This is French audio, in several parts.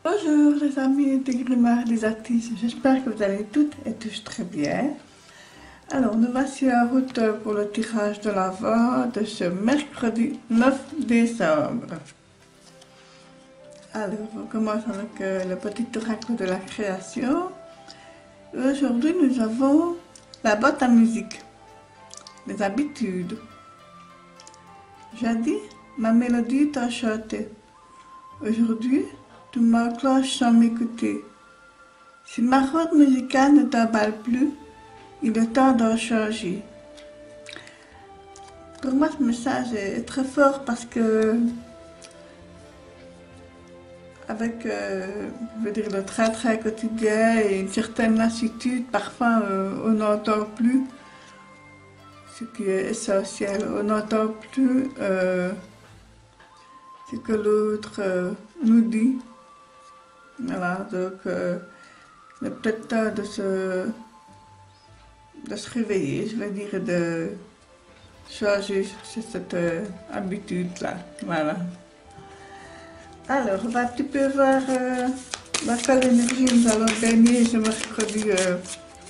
Bonjour les amis de Grimard des artistes, j'espère que vous allez toutes et tous très bien. Alors nous voici en route pour le tirage de l'Avent de ce mercredi 9 décembre. Alors on commence avec le petit oracle de la création. Aujourd'hui nous avons la boîte à musique, les habitudes. Jadis, ma mélodie t'a chanté. Aujourd'hui, tu m'enclenches sans m'écouter. Si ma route musicale ne t'emballe plus, il est temps d'en changer. Pour moi, ce message est très fort parce que, avec je veux dire, le train-train quotidien et une certaine lassitude, parfois on n'entend plus ce qui est essentiel. On n'entend plus ce que l'autre nous dit. Voilà, donc il est peut-être temps de se réveiller, je veux dire, de changer cette habitude-là. Voilà. Alors, on va un petit peu voir dans quelle énergie nous allons gagner ce mercredi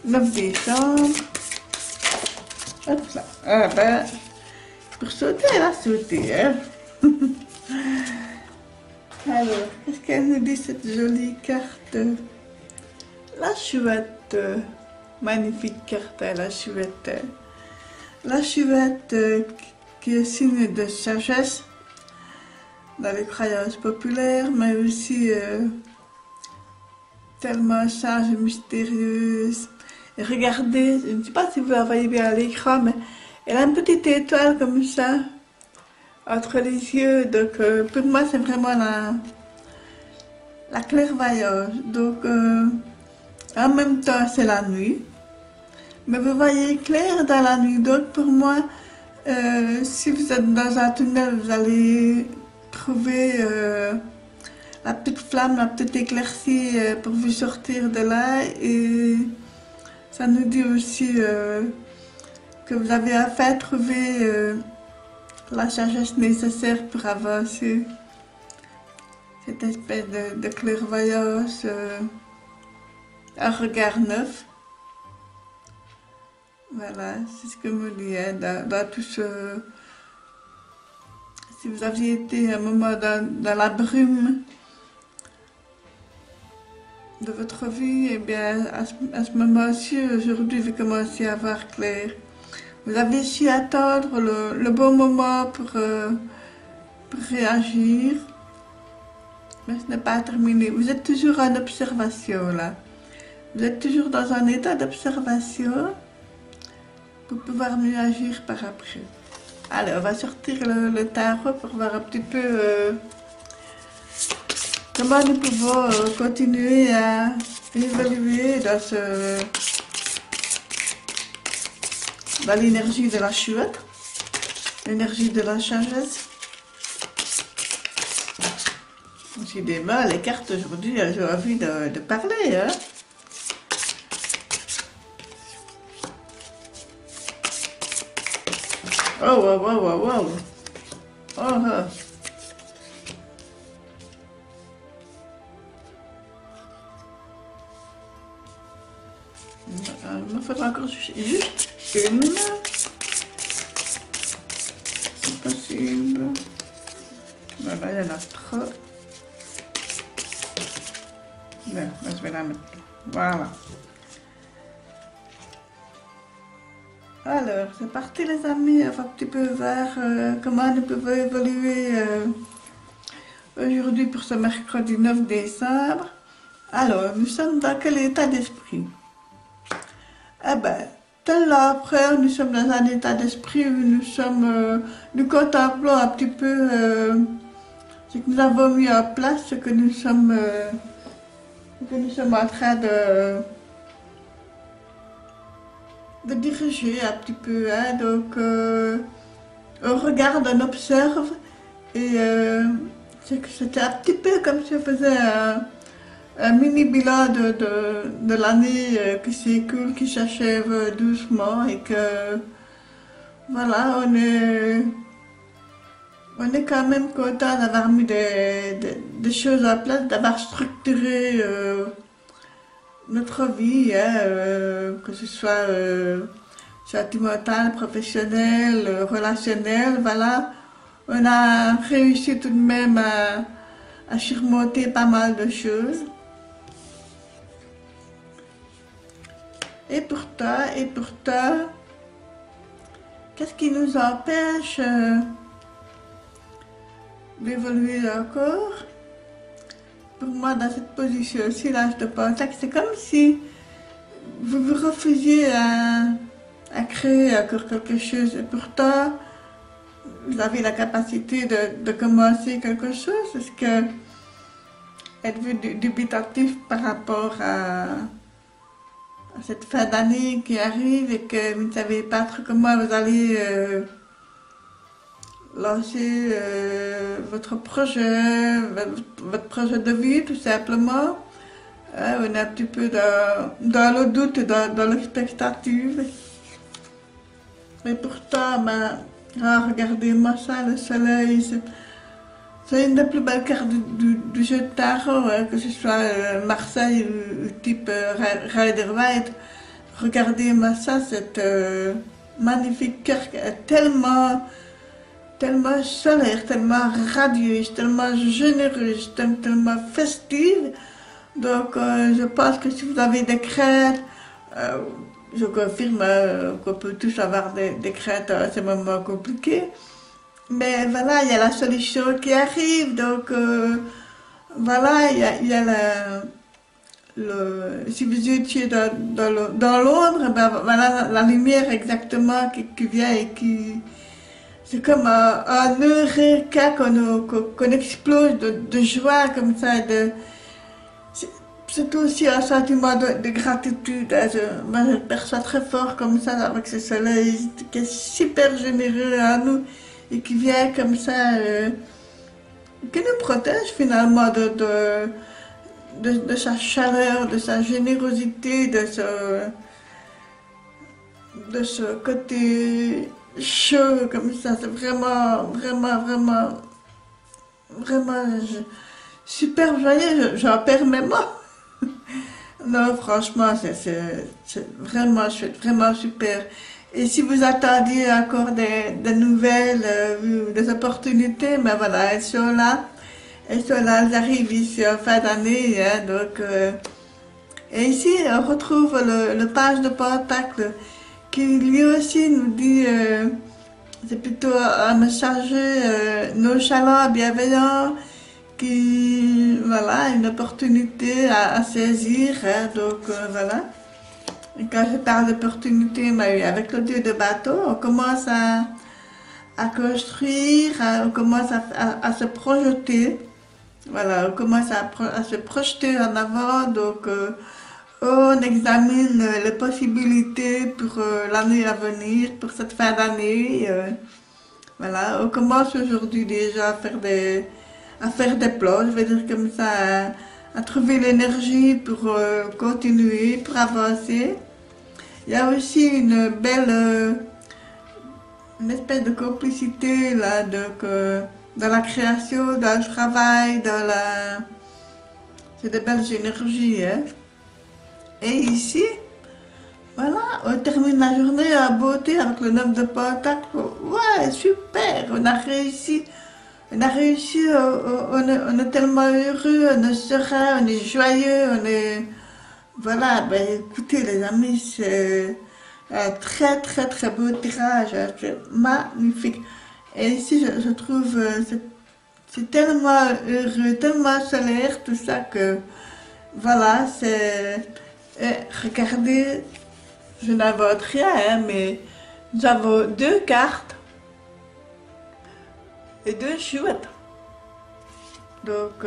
9 décembre. Hop là. Ah ben, pour sauter, elle a sauté, hein. Alors, qu'est-ce qu'elle nous dit, cette jolie carte? La chouette, magnifique carte, la chouette. La chouette qui est signe de sagesse dans les croyances populaires, mais aussi tellement sage et mystérieuse. Et regardez, je ne sais pas si vous la voyez bien à l'écran, mais elle a une petite étoile comme ça entre les yeux, donc pour moi c'est vraiment la clairvoyance. Donc en même temps c'est la nuit, mais vous voyez clair dans la nuit. Donc pour moi, si vous êtes dans un tunnel, vous allez trouver la petite flamme, la petite éclaircie pour vous sortir de là. Et ça nous dit aussi que vous avez enfin trouvé la sagesse nécessaire pour avancer. Cette espèce de clairvoyance, un regard neuf. Voilà, c'est ce que me dit, hein, dans tout ce... Si vous aviez été un moment dans la brume de votre vie, eh bien, à ce moment-ci, aujourd'hui, vous commencez à voir clair. Vous avez su attendre le bon moment pour réagir, mais ce n'est pas terminé. Vous êtes toujours en observation là. Vous êtes toujours dans un état d'observation pour pouvoir mieux agir par après. Alors, on va sortir le tarot pour voir un petit peu comment nous pouvons continuer à évoluer dans l'énergie de la chouette, l'énergie de la sagesse. Décidément, les cartes aujourd'hui, elles ont envie de parler, hein. Oh, wow, wow, wow, wow. Oh, oh. Il me faudra encore juste une. C'est possible. Voilà, il y en a trop. Non, je vais la mettre. Voilà. Alors, c'est parti les amis, on va un petit peu voir comment nous pouvons évoluer aujourd'hui pour ce mercredi 9 décembre. Alors, nous sommes dans quel état d'esprit? Eh bien, tel l'empereur, nous sommes dans un état d'esprit où nous contemplons un petit peu ce que nous avons mis en place, ce que nous sommes en train de diriger un petit peu, hein. Donc on regarde, on observe et c'était un petit peu comme si on faisait un mini bilan de l'année qui s'écoule, qui s'achève doucement et que voilà, on est quand même content d'avoir mis des choses en place, d'avoir structuré notre vie, hein, que ce soit sentimentale, professionnelle, relationnelle, voilà. On a réussi tout de même à surmonter pas mal de choses. Et pourtant, qu'est-ce qui nous empêche d'évoluer encore? Pour moi, dans cette position-ci, là, je te pense que c'est comme si vous vous refusiez à créer encore quelque chose. Et pourtant, vous avez la capacité de commencer quelque chose. Est-ce que êtes-vous dubitatif par rapport à cette fin d'année qui arrive et que vous ne savez pas trop comment vous allez lancer votre projet de vie, tout simplement. On est un petit peu dans le doute, dans l'expectative. Mais pourtant, ben, regardez-moi ça, le soleil, c'est une des plus belles cartes du jeu de tarot, hein, que ce soit Marseille ou type Rider-Waite. Regardez-moi ça, cette magnifique carte tellement solaire, tellement radieuse, tellement généreuse, tellement festive. Donc, je pense que si vous avez des craintes, je confirme qu'on peut tous avoir des craintes à ces moments compliqués. Mais voilà, il y a la solution qui arrive. Donc, voilà, il y a si vous étiez dans l'ombre, ben voilà la lumière exactement qui vient et qui... C'est comme un eureka qu'on explose de joie comme ça. C'est aussi un sentiment de gratitude. Hein. Moi, je le perçois très fort comme ça avec ce soleil qui est super généreux à nous et qui vient comme ça, qui nous protège finalement de sa chaleur, de sa générosité, de ce côté chaud comme ça. C'est vraiment super joyeux. J'en perds mes mots. Non, franchement, c'est vraiment chouette, vraiment super. Et si vous attendiez encore des nouvelles, des opportunités, ben voilà, elles sont là. Elles arrivent ici en fin d'année. Hein, donc, et ici, on retrouve le page de Pentacle qui lui aussi nous dit, c'est plutôt un messager nonchalant, bienveillant, qui, voilà, une opportunité à saisir. Hein, donc, voilà. Et quand je parle d'opportunité, avec le dieu de bateau, on commence à construire, on commence à se projeter. Voilà, on commence à se projeter en avant. Donc, on examine les possibilités pour l'année à venir, pour cette fin d'année. Voilà, on commence aujourd'hui déjà à faire des plans, je vais dire comme ça, à trouver l'énergie pour continuer, pour avancer. Il y a aussi une belle, une espèce de complicité là, donc, dans la création, dans le travail, c'est de belles énergies. Hein. Et ici, voilà, on termine la journée en beauté avec le 9 de Pentacle. Ouais, super, on a réussi. On a réussi, on est tellement heureux, on est serein, on est joyeux, on est... Voilà, ben écoutez les amis, c'est un très beau tirage, c'est magnifique. Et ici, je trouve, c'est tellement heureux, tellement solaire, tout ça que... Voilà, c'est... regardez, je n'invente rien, hein, mais nous avons deux cartes. Et deux chouettes. Donc,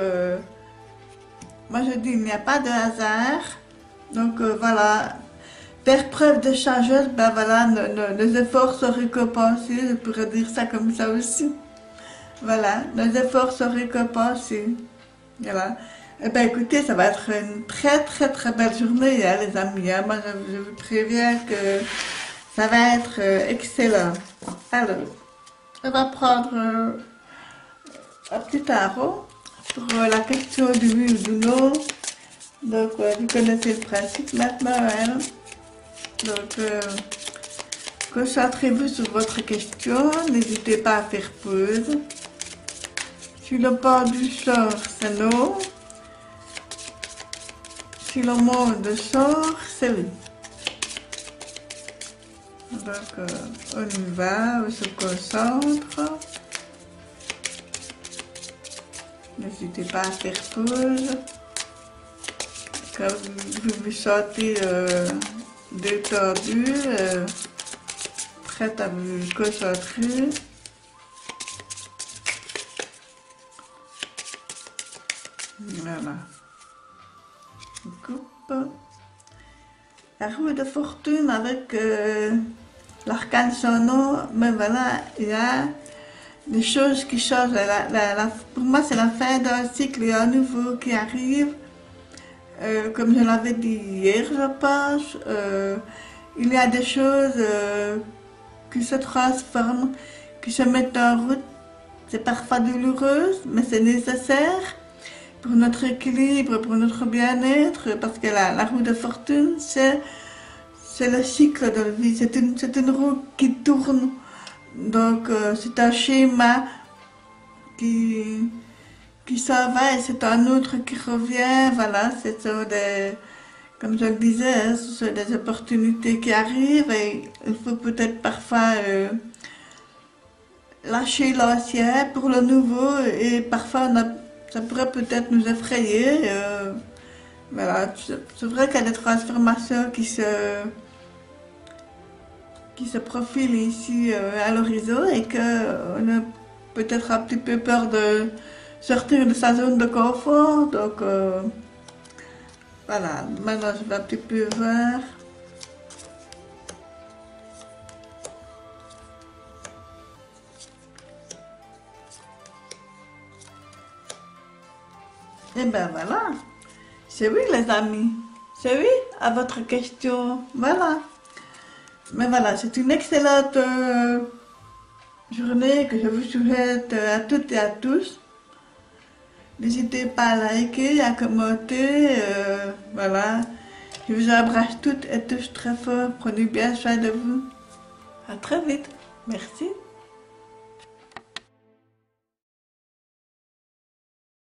moi je dis, il n'y a pas de hasard. Donc, voilà, faire preuve de sagesse, ben voilà, nos efforts sont récompensés, je pourrais dire ça comme ça aussi. Voilà, nos efforts sont récompensés. Voilà. Eh ben écoutez, ça va être une très belle journée, hein, les amis. Hein. Moi, je vous préviens que ça va être excellent. Alors, on va prendre un petit tarot pour la question du oui ou du non. Donc, vous connaissez le principe maintenant, hein? Donc, concentrez-vous sur votre question, n'hésitez pas à faire pause. Si le pendu sort, c'est non. Si le monde sort, c'est oui. Donc, on y va, on se concentre. N'hésitez pas à faire pause. Quand vous vous sentez détendu, prête à vous concentrer. Voilà. On coupe. La roue de fortune avec l'arcane sans nom, mais voilà, il y a des choses qui changent. Pour moi, c'est la fin d'un cycle et un nouveau qui arrive. Comme je l'avais dit hier, je pense, il y a des choses qui se transforment, qui se mettent en route. C'est parfois douloureux, mais c'est nécessaire pour notre équilibre, pour notre bien-être, parce que la roue de fortune, c'est le cycle de la vie, c'est une roue qui tourne. Donc, c'est un schéma qui s'en va et c'est un autre qui revient. Voilà, comme je le disais, hein, ce sont des opportunités qui arrivent et il faut peut-être parfois lâcher l'ancien pour le nouveau et parfois ça pourrait peut-être nous effrayer. Voilà, c'est vrai qu'il y a des transformations qui se profilent ici à l'horizon et qu'on a peut-être un petit peu peur de sortir de sa zone de confort. Donc voilà, maintenant je vais un petit peu voir. Et ben voilà, c'est oui les amis, c'est oui à votre question, voilà. Mais voilà, c'est une excellente journée que je vous souhaite à toutes et à tous. N'hésitez pas à liker, à commenter, voilà. Je vous embrasse toutes et tous très fort, prenez bien soin de vous. À très vite, merci.